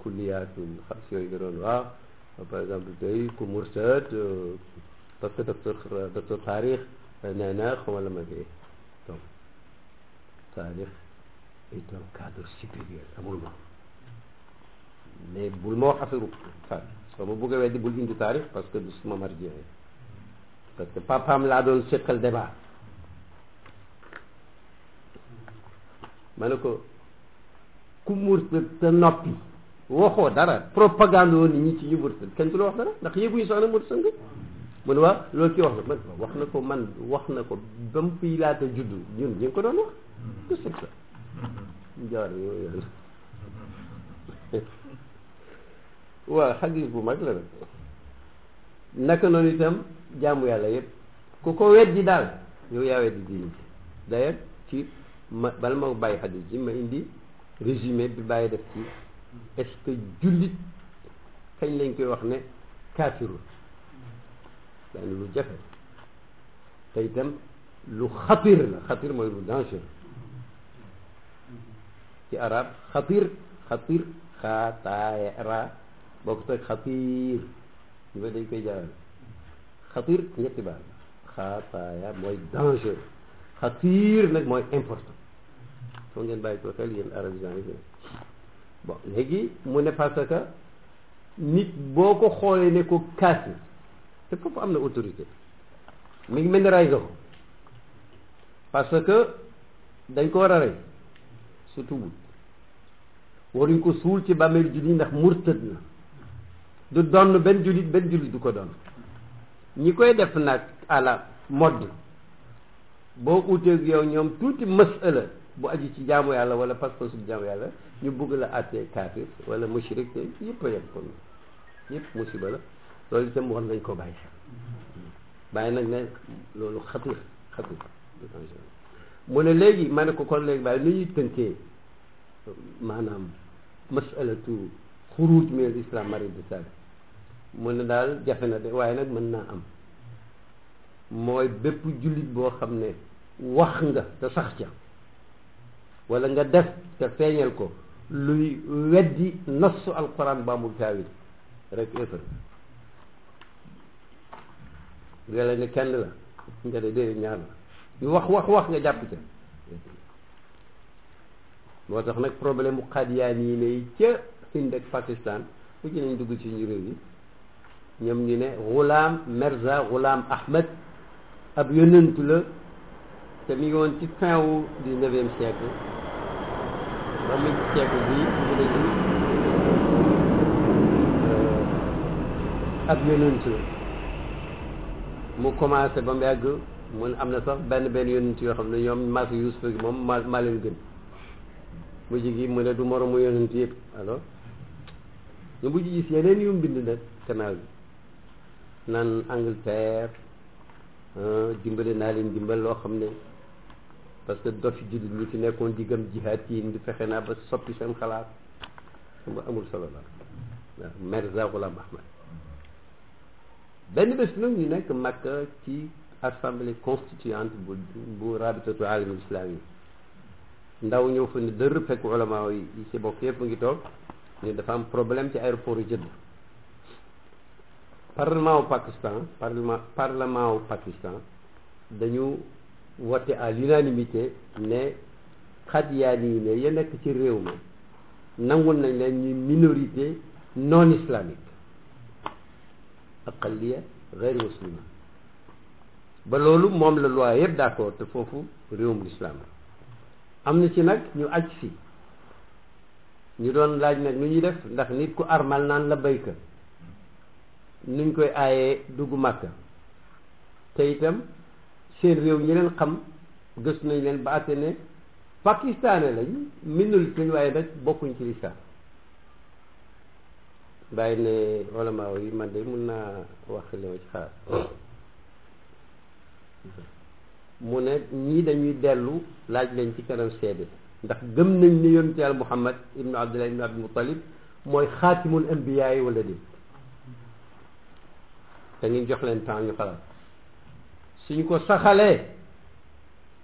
kulliyaatul xams yooyu nga doon wax par exemple tey ku murtad parce que docteur Tariq nee na xaw ma la ma kii donc Tariq est un cadre supérieur amul ma mais bul ma wax affaire Tariq soo ma bëgg a weddi bul indi Tariq parce que du suma marji parce que papaam laa doon seqal débat ma ne ko ku murtad te noppi waxoo dara propagande woon nit ñi ci ñu murtad kenn du la wax dara ndax yëguñu soxna murtad nga mu ne waa loolu kii wax na ko man wax na ko ba mu fii laata juddu ñun ñu ngi ko doon wax que c'est ça jaar yooyu waaw xadis bu mag la nag naka noonu itam jaamu yàlla yëpp ku ko weddi daal yow yaa weddi diini d'ailleurs ci bala ma bàyyi xadis ji ma indi résumé bi bàyyi def ci est-ce que jullit kañ lañ koy wax ne kaafirul daane lu jafe te itam lu xatir la xatir mooy lu danger ci arab xatir xaataara boo ko teg xatir ñu ba dañ koy jaarale xatir ñetti baat xaataaya mooy danger xatir nag mooy important foo ngeen bàyyi ko xel yéen arabisant yi bon léegi mu ne parce que nit boo ko xoolee ne ko kaafir te foofu am na autorité mi ngi mel ni rey nga ko parce que dañ ko war a rey surtout wut waruñ ko suul ci bàmmeel jullit ndax murtad na du donn benn jullit du ko doon ñi koy def nag à la mode boo uteeg yow ñoom tuuti masala bu aju ci jaamu yàlla wala pas-pas su jaamu yàlla ñu bëgg la àttee kaafir wala mushrik te yëpp a yem kon yëpp musiba la loolu itam war nañ ko bàyyi bàyyi nag ne loolu xatir mu ne léegi ma ne ko kon léegi bàyyi ni ñuy tënkee maanaam masalatu xuruj min islam mari de sal mu ne daal jafe na de waaye nag mën naa am mooy bépp jullit boo xam ne wax nga te sax ca wala nga def te feeñal ko luy weddi nassu alquran ba amul taawil rek éfar yàlla ne kenn la nga de déedéet ñaar la ñu wax nga jàpp ca moo tax nag problème mu xaadiyaan yi ne ca Hind ak Pakistan fu ci nañ dugg ci ñu réew yi ñoom ñu ne Ghulam Mirza Ghulam Ahmed ab yonentu la te mi ngi woon ci fin wu 19e siècle ba mu siècle bii mu ne ab yonentu la mu commencé ba mu yàgg mun am na sax benn yonentu yoo xam ne ñoom maasu Yuusufa gi moom maa leen gën mujj gi mu ne du moromu yonentu yëpp alors ñu mujj gis yeneen yu mbind nag canal bi naan Angleterre dimbale naa leen dimbal loo xam ne parce que dofi jullit ñi fi nekkoon diggam jihaad yi di fexe naa ba soppi seen xalaat xam nga amul solo la waaw Mirza Ghulam Ahmad benn bés nag ñu nekk Makka ci assemblée constituante bu rabitatu alamul islami ndaw ñëw fa ni dër fekk ulama yi ci bokk yëpp ngi toog ni dafa am problème ci aéroport yu Jeddah parlement wu Pakistan dañu vote à l'unanimité ne xadiyaani yi ne ya nekk ci réew mi nangul nañ leen ñu minorité non islamique aqaliya gayr muslima ba loolu moom la loi yëpp d'accord te foofu réewum l'islam am na ci nag ñu aj si ñu doon laaj nag nu ñuy def ndax nit ku armal naan la bayka nuñ koy aayee dugg Màkka te itam seen réew ñi leen xam gëstu nañ leen ba àtte ne pakistanais lañ minorité waaye nag bokkuñ ci lislaam bàyyi ne ulama yi man de mun naa wax li ma ci xaar mu ne ñii dañuy dellu laaj leen ci kanam seede ndax gëm nañ ni yonent Yàlla Muhammad ibnu Abdullah ibnu Abdul Muttalib mooy xaatimul anbiyaa yi wala dem te ngeen jox leen temps ñu xalaat suñ ko saxalee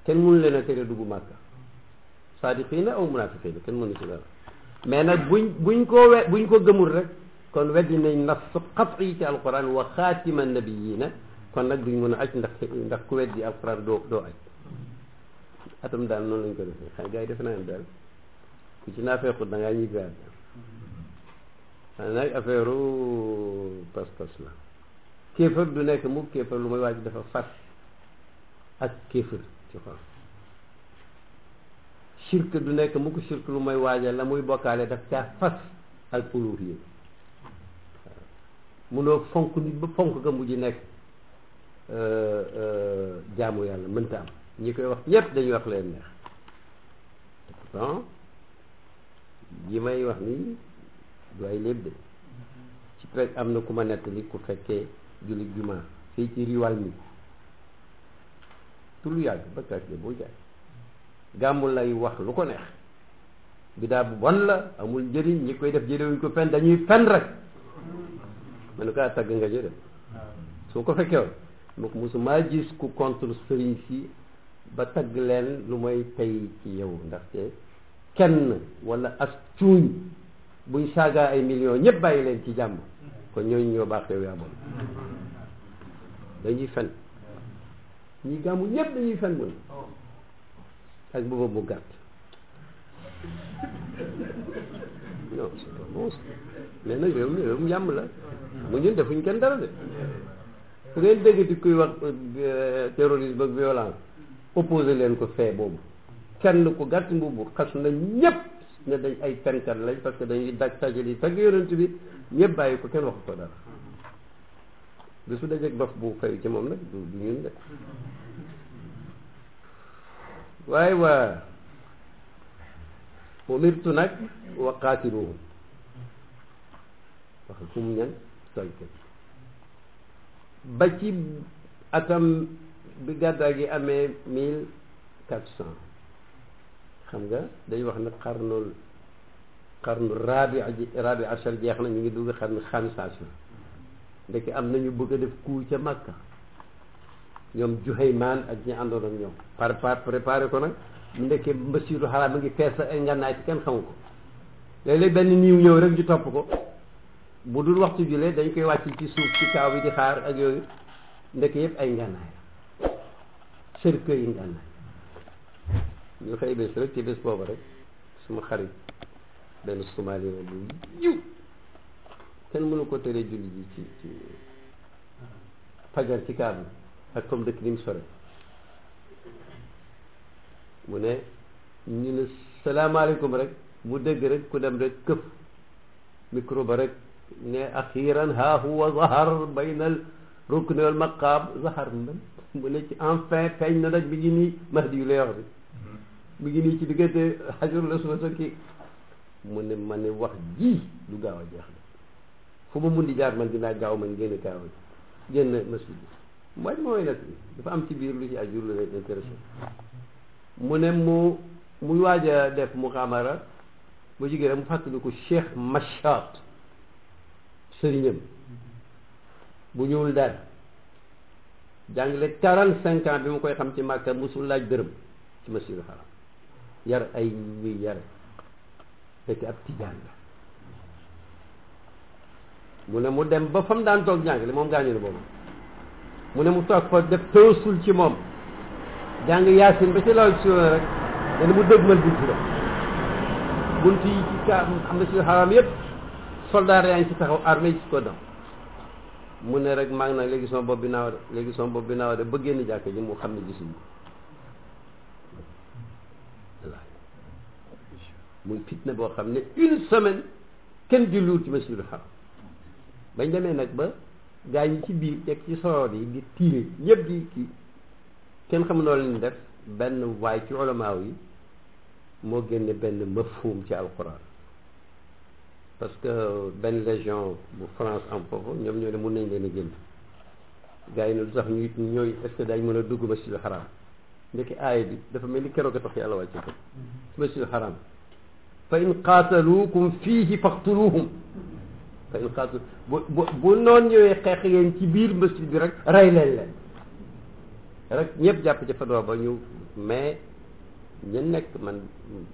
kenn mënu leen a tere dugg Màkka saadiqiina aw munaafiqiina kenn mënu ci dara mais nag buñ ko gëmul rek kon weddi nañ nas qat'i ci alquran wa xaatima nabiyyiina kon nag duñ mën a aj ndax ku weddi alquran doo aj atam daal noonu lañ ko defee xam gars yi def naa daal ku ci naa feexut da ngaa ñibbi at xanaa nag affaire pas-pas la kéefër du nekk mu kéefër lu may waaj dafa fas ak kéefër ci xol shirk du nekk mu ko shirk lu may waaja la muy bokkaale daf caa fas ak uluhiyya munoo fonk nit ba fonk nga mujj nekk jaamu yàlla mënta am ñi koy wax ñépp dañuy wax leen neex pourtant yi may wax nii du ay lépp de ci peg am na ku ma nettali ku fekkee julli jumaa fii ci riwal mi tu lu yàgg ba kaas boo jaay gàmmu lay wax lu ko neex bidaa bu bon la amul njëriñ ñi koy def jëlewuñ ko fen dañuy fen rek ma ne ko tagg nga jëdem su ko fekkee woon moo ko mosumaa gis ku contre sëriñ si ba tagg leen lu may tey ci yow ndaxte kenn wala as cuuñ buñ saagaa ay millions ñëpp bàyyi leen ci jàmm kon ñooñu ñoo baax yow yaa bon dañuy fen ñi gàmmu ñëpp dañuy fen mun ak booba bu gàtt non c'est pas bon mais nag réew mi réewum jàmm la mu ñun defuñ kenn dara de fu ngeen dégg di kuy wax terrorisme ak violence opposé leen ko fee boobu kenn ku gàtt mbubu xas na ñëpp ne dañ ay fenkat lañ parce que dañuy dag tajali tagg yonent bi ñëpp bàyyi ko kenn waxu ko dara bi su dajeg dof bu fay ci moom nag du ñun de waaye waa umirtu nag wa qaatiluhum wax fu mu ñan tooñkat ba ci atam bi gàddaa gi amee 1400 xam nga dañuy wax ne xarnu rabi achar jeex na ñu ngi dugg xarnu xamisation ndeke am nañu bëgg a def coup ca Makka ñoom Juhaymaan ak ñi àndoon ak ñoom préparé ko nag ndeke mbasiiru xaraam a ngi fees ay ngànnaay ci kenn xamu ko léeg-léeg benn niiw ñëw rek ñu topp ko bu dul waxtu julee dañ koy wàcc ci suuf ci kaaw bi di xaar ak yooyu ndeke yëpp ay ngànnaay cercueil yi ngànnaay ñu xëy bés rek ci bés booba rek suma xarit benn Somalie bu yiw kenn mënu ko teree julli ji ci fajar ci kaaba ak comme dëkk ni mu sore mu ne ñu ne salaamaaleykum rek mu dégg rek ku dem rek këf micro ba rek ne axiran ha huwa zahar baynal rukni wal maqaam zahar mu ne ci enfin feeñ na nag mi ngi nii Mahdi yu lay wax bi mi ngi nii ci diggante Hajarul Aswad ak kii mu ne ma ne wax ji du gaaw a jeex de fu ma mun di jaar man dinaa gaaw man génn kaaw génn masjid bi mooy nag dafa am ci biir lu ci aju lu leen intéressé mu ne muy waaj a def muxaamara ba jigéen mu fàttali ko Cheikh Machat sëriñam bu ñëwul daal jàngale 45 ans bi mu koy xam ci Màkka musul laaj dërëm ci masjidul haram yar ay ñuy yare fekk ab tijaan la mu ne mu dem ba fa mu daan toog jàngale moom gaañu ne boobu mu ne mu toog fa def tawassul ci moom jàng yaasin ba ci lool si rek dana mu dëgmal buntu la bunt yi ci ka am na si xaram yëpp soldat yaa ngi ci taxaw armée ci ko dam mu ne rek maa ngi nag léegi sama bopp bi naaw de léegi sama bopp bi naaw de ba génn jàkk ji mu xam ne gisuñu muy fitna boo xam ne une semaine kenn julliwul ci masjidul haram bañ demee nag ba gaa ñi ci biir teg ci soroor yi di tiire ñëpp di kii kenn xam loolu leen def benn waay ci ulamaaw yi moo génne benn mafhum ci alquran parce que benn légion bu France am foofu ñoom ñoo ne mun nañ leen a génn gaa yi ne lu tax ñu ñooy est-ce que daañ mën a dugg masjidul haram ndekki aaya bi dafa mel ni keroog a tax yàlla wàcce ko ci masjidul haram fa in qaataluukum fiihi faqtuluuhum fa in qaatalu bu noon ñëwee xeex yéen ci biir masjid bi rek rey leen rek ñëpp jàpp ci fatwa ba ñu mais ñu nekk man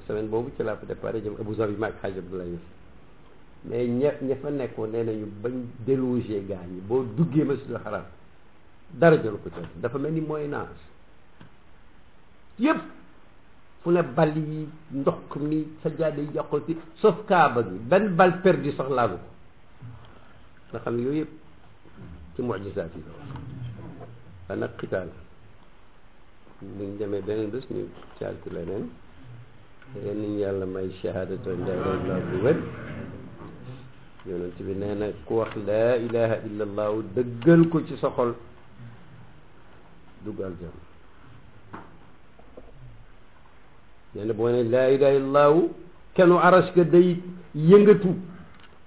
semaine boobu ci laa fa départ jëm Abu Zabi maag Xaaj Abdoulaye mais ña fa nekkoon nee nañu bañ délogé gaa ñi boo duggee masjidul haram dara jël ko ci dafa mel ni Moyen Âge yëpp fu ne bal yi ndox mi sajjaade yi joxul ci sauf kaaba gi benn bal perdu sax laagu ko nga xam ne yooyu yëpp ci mucjisaat yi la nag xitaal buñ demee beneen bés ñu caal ci leneen yéen nañu yàlla may shahadatu la bu wér yonent bi nee na ku wax laa ilaha illa allahu dëggal ko ci sa xol dugg aljanna nee na boo ne laa ilaha illa allahu kenu aras ka day yëngatu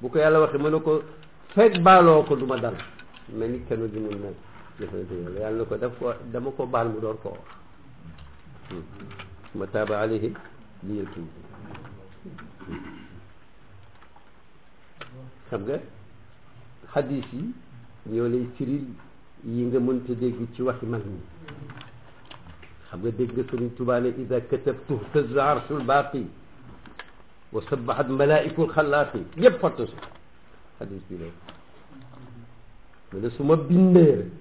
bu ko yàlla waxee mën na ko fekk baaloo ko du ma dal mel ni kenu di mun na jëfandikoo yàlla yàlla na ko daf ko dama ko baal mu door ko wax ma taaba alayhi li yëkki xam nga xadis yi ñoo lay firil yi nga mënta dégg ci waxi mag ñi xam nga dégg nga Sëriñ Tuubaa ne ida katabtu tazza arshul baaqi wa sabbahat malaa'ikul xalaaqi ñëpp fattu si xadis bi loolu mu ne su ma bindee rek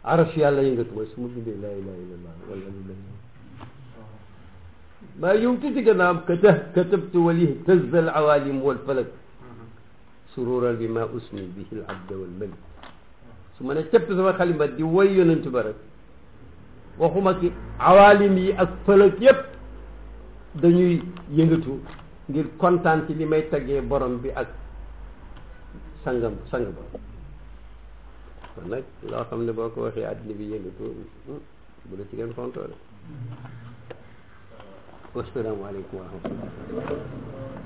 arsh yàlla yëngatu mooy su ma bindee laa ilaha illallah wala maa yow tuuti gannaaw katabtu wali tazza al awaalim wal falak sururan bi ma usmi bihi al abda wal malik su ma ne cëpp sama xalima di woy yonent ba rek waxuma ki awaalim yi ak falak yépp dañuy yëngatu ngir kontaan ci li may taggee borom bi ak sang ba kon nag loo xam ne boo ko waxee àddina bi yëngatu bu la ci gën fontoore wasalaamaaleykum wa rahmatullah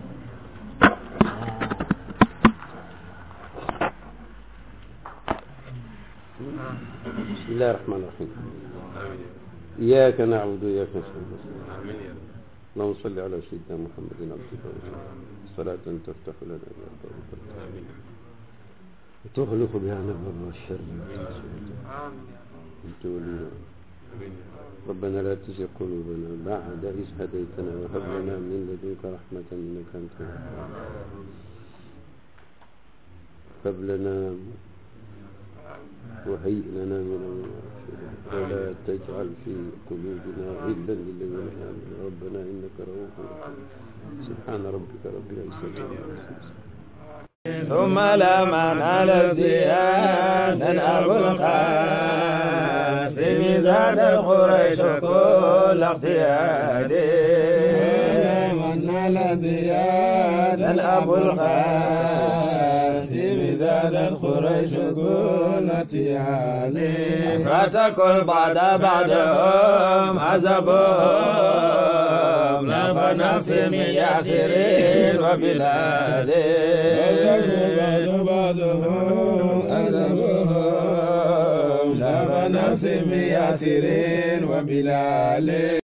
bismillahi rahmaani rahim iyyaka na'budu wa iyyaka nasta'in اللهم صل على سيدنا محمد عبدك ورسولك صلاة تفتح لنا بها وتغلق بها نبر الشر ربنا لا تزغ قلوبنا بعد إذ هديتنا وهب لنا من لدنك رحمة إنك أنت الوهاب هب لنا وهيئ لنا من أمرنا ولا تجعل في قلوبنا غلا للذين آمنوا ربنا إنك رؤوف رحيم سبحان ربك رب العزة عما يصفون ثم لمن على ازدياد أبو القاسم زاد قريش كل اغتياد من على ازدياد أبو القاسم زادت قريش كل اغتياد فتكل بعدهم عزبهم نفى نفس من ياسر وبلاد بعضهم أذبهم لا بنفس من ياسر وبلال